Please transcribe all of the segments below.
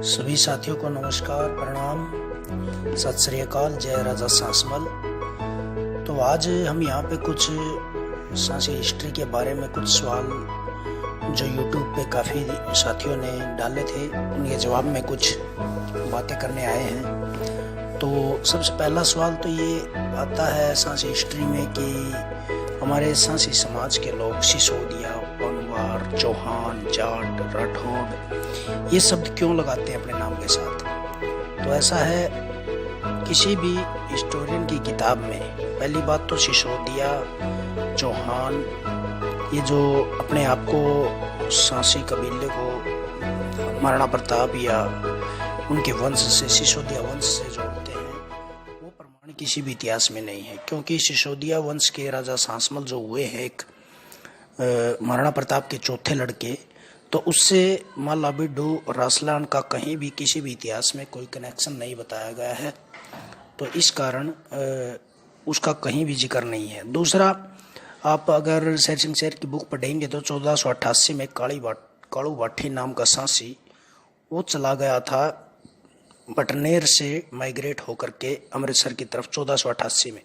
सभी साथियों को नमस्कार, प्रणाम, सत श्री अकाल, जय राजा सांसमल। तो आज हम यहाँ पे कुछ सांसी हिस्ट्री के बारे में कुछ सवाल जो YouTube पे काफ़ी साथियों ने डाले थे, उनके जवाब में कुछ बातें करने आए हैं। तो सबसे पहला सवाल तो ये आता है सांसी हिस्ट्री में कि हमारे सांसी समाज के लोग सिसोदिया, पनवार, चौहान, जाट, राठौड़ ये शब्द क्यों लगाते हैं अपने नाम के साथ। तो ऐसा है, किसी भी हिस्टोरियन की किताब में पहली बात तो सिसोदिया, चौहान ये जो अपने आप को सांसी कबीले को महाराणा प्रताप या उनके वंश से, सिसोदिया वंश से जोड़ते हैं, वो प्रमाण किसी भी इतिहास में नहीं है। क्योंकि सिसोदिया वंश के राजा सांसमल जो हुए हैं एक महाराणा प्रताप के चौथे लड़के, तो उससे मालाबिडू रासलान का कहीं भी किसी भी इतिहास में कोई कनेक्शन नहीं बताया गया है। तो इस कारण उसका कहीं भी जिक्र नहीं है। दूसरा, आप अगर शेर सिंह शेर की बुक पढ़ेंगे तो 1488 में कालू भाठी नाम का सांसी वो चला गया था बटनेर से माइग्रेट होकर के अमृतसर की तरफ 1488 में।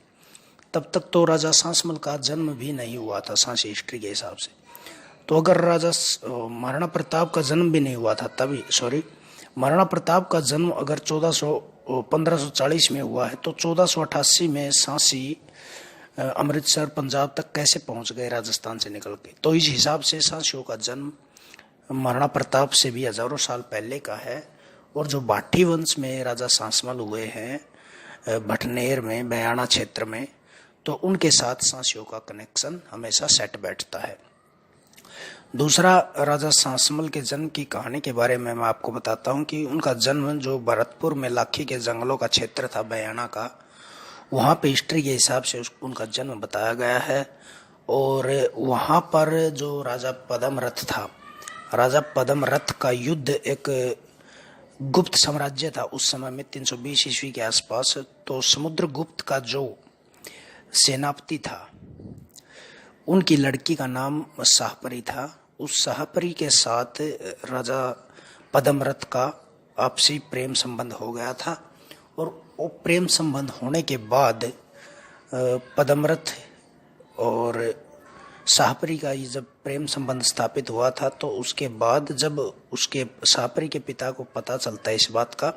तब तक तो राजा सांसमल का जन्म भी नहीं हुआ था सांसी हिस्ट्री के हिसाब से। तो अगर राजा महाराणा प्रताप का जन्म भी नहीं हुआ था महाराणा प्रताप का जन्म अगर 1540 में हुआ है, तो 1488 में सांसी अमृतसर पंजाब तक कैसे पहुंच गए राजस्थान से निकल के। तो इस हिसाब से सांसियों का जन्म महाराणा प्रताप से भी हजारों साल पहले का है। और जो भाटी वंश में राजा सांसमल हुए हैं भटनेर में, बयाना क्षेत्र में, तो उनके साथ सांसियों का कनेक्शन हमेशा सेट बैठता है। दूसरा, राजा सांसमल के जन्म की कहानी के बारे में मैं आपको बताता हूँ कि उनका जन्म जो भरतपुर में लाखी के जंगलों का क्षेत्र था बयाना का, वहाँ पे हिस्ट्री के हिसाब से उनका जन्म बताया गया है। और वहाँ पर जो राजा पद्मरथ था, राजा पद्मरथ का युद्ध एक गुप्त साम्राज्य था उस समय में 320 ईस्वी के आसपास। तो समुद्रगुप्त का जो सेनापति था, उनकी लड़की का नाम शाहपरी था। उस शाहपरी के साथ राजा पद्मरथ का आपसी प्रेम संबंध हो गया था। और वो प्रेम संबंध होने के बाद पद्मरथ और शाहपरी का ये जब प्रेम संबंध स्थापित हुआ था, तो उसके बाद जब उसके शाहपरी के पिता को पता चलता है इस बात का,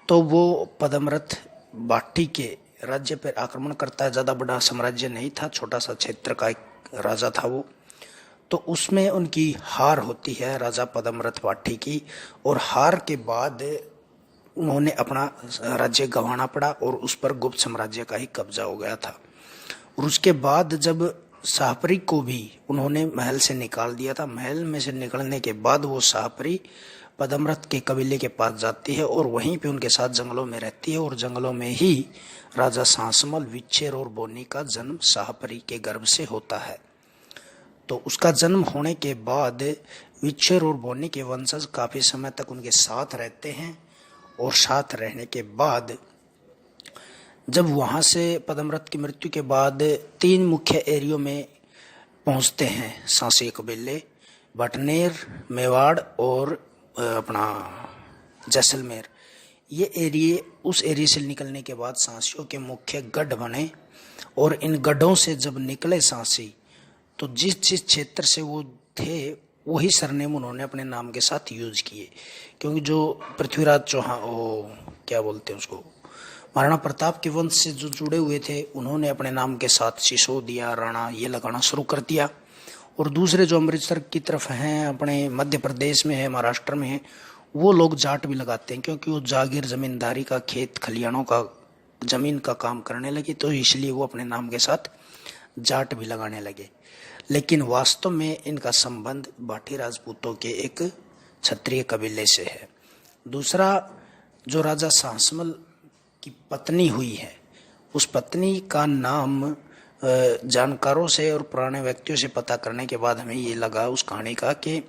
तो वो पद्मरथ भाटी के राज्य पर आक्रमण करता है। ज़्यादा बड़ा साम्राज्य नहीं था, छोटा सा क्षेत्र का एक राजा था वो। तो उसमें उनकी हार होती है राजा पद्मरथ भाटी की। और हार के बाद उन्होंने अपना राज्य गंवाना पड़ा और उस पर गुप्त साम्राज्य का ही कब्जा हो गया था। और उसके बाद जब शाहपरी को भी उन्होंने महल से निकाल दिया था, महल में से निकलने के बाद वो शाहपरी पद्मरथ के कबीले के पास जाती है और वहीं पे उनके साथ जंगलों में रहती है। और जंगलों में ही राजा सांसमल, विच्छेर और बोनी का जन्म शाहपरी के गर्भ से होता है। तो उसका जन्म होने के बाद विच्छेर और बोनी के वंशज काफी समय तक उनके साथ रहते हैं। और साथ रहने के बाद जब वहां से पद्मरथ की मृत्यु के बाद 3 मुख्य एरियो में पहुंचते हैं सांसी कबीले, बटनेर, मेवाड़ और अपना जैसलमेर। ये एरिए, उस एरिया से निकलने के बाद सांसियों के मुख्य गढ़ बने। और इन गढ़ों से जब निकले सांसी, तो जिस जिस क्षेत्र से वो थे वही सरनेम उन्होंने अपने नाम के साथ यूज किए। क्योंकि जो पृथ्वीराज चौहान, वो क्या बोलते हैं उसको, महाराणा प्रताप के वंश से जो जुड़े हुए थे, उन्होंने अपने नाम के साथ सिसोदिया, राणा ये लगाना शुरू कर दिया। और दूसरे जो अमृतसर की तरफ हैं, अपने मध्य प्रदेश में है, महाराष्ट्र में है, वो लोग जाट भी लगाते हैं। क्योंकि वो जागीर जमींदारी का, खेत खलियानों का, जमीन का काम करने लगे, तो इसलिए वो अपने नाम के साथ जाट भी लगाने लगे। लेकिन वास्तव में इनका संबंध भाटी राजपूतों के एक क्षत्रिय कबीले से है। दूसरा, जो राजा सांसमल की पत्नी हुई है, उस पत्नी का नाम जानकारों से और पुराने व्यक्तियों से पता करने के बाद हमें ये लगा उस कहानी का कि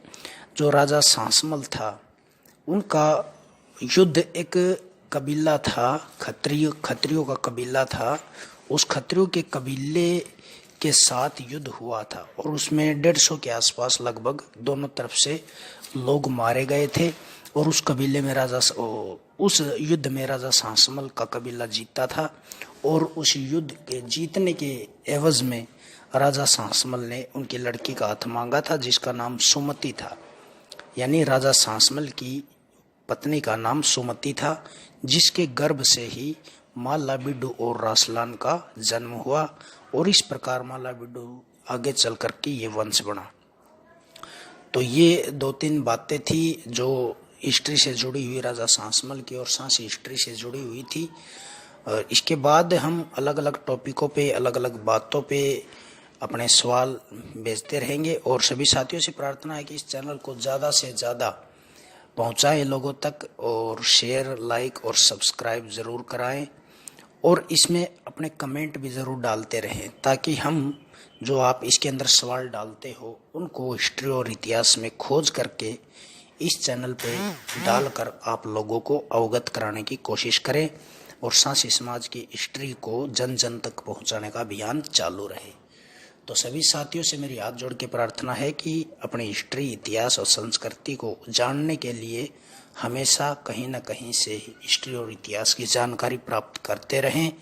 जो राजा सांसमल था, उनका युद्ध एक कबीला था, खत्रियों का कबीला था। उस खत्रियों के कबीले के साथ युद्ध हुआ था और उसमें 150 के आसपास लगभग दोनों तरफ से लोग मारे गए थे। और उस कबीले में उस युद्ध में राजा सांसमल का कबीला जीता था और उस युद्ध के जीतने के एवज में राजा सांसमल ने उनकी लड़की का हाथ मांगा था जिसका नाम सुमति था। यानी राजा सांसमल की पत्नी का नाम सुमति था, जिसके गर्भ से ही मालाबिडु और रासलान का जन्म हुआ और इस प्रकार मालाबिडु आगे चल कर के ये वंश बना। तो ये 2-3 बातें थी जो हिस्ट्री से जुड़ी हुई राजा सांसमल की और सांसी हिस्ट्री से जुड़ी हुई थी। इसके बाद हम अलग अलग टॉपिकों पे अलग अलग बातों पे अपने सवाल भेजते रहेंगे और सभी साथियों से प्रार्थना है कि इस चैनल को ज़्यादा से ज़्यादा पहुंचाएं लोगों तक और शेयर, लाइक और सब्सक्राइब ज़रूर कराएं और इसमें अपने कमेंट भी ज़रूर डालते रहें ताकि हम जो आप इसके अंदर सवाल डालते हो उनको हिस्ट्री और इतिहास में खोज करके इस चैनल पे डालकर आप लोगों को अवगत कराने की कोशिश करें और सांसी समाज की हिस्ट्री को जन जन तक पहुंचाने का अभियान चालू रहे। तो सभी साथियों से मेरी हाथ जोड़ के प्रार्थना है कि अपनी हिस्ट्री, इतिहास और संस्कृति को जानने के लिए हमेशा कहीं न कहीं से हिस्ट्री और इतिहास की जानकारी प्राप्त करते रहें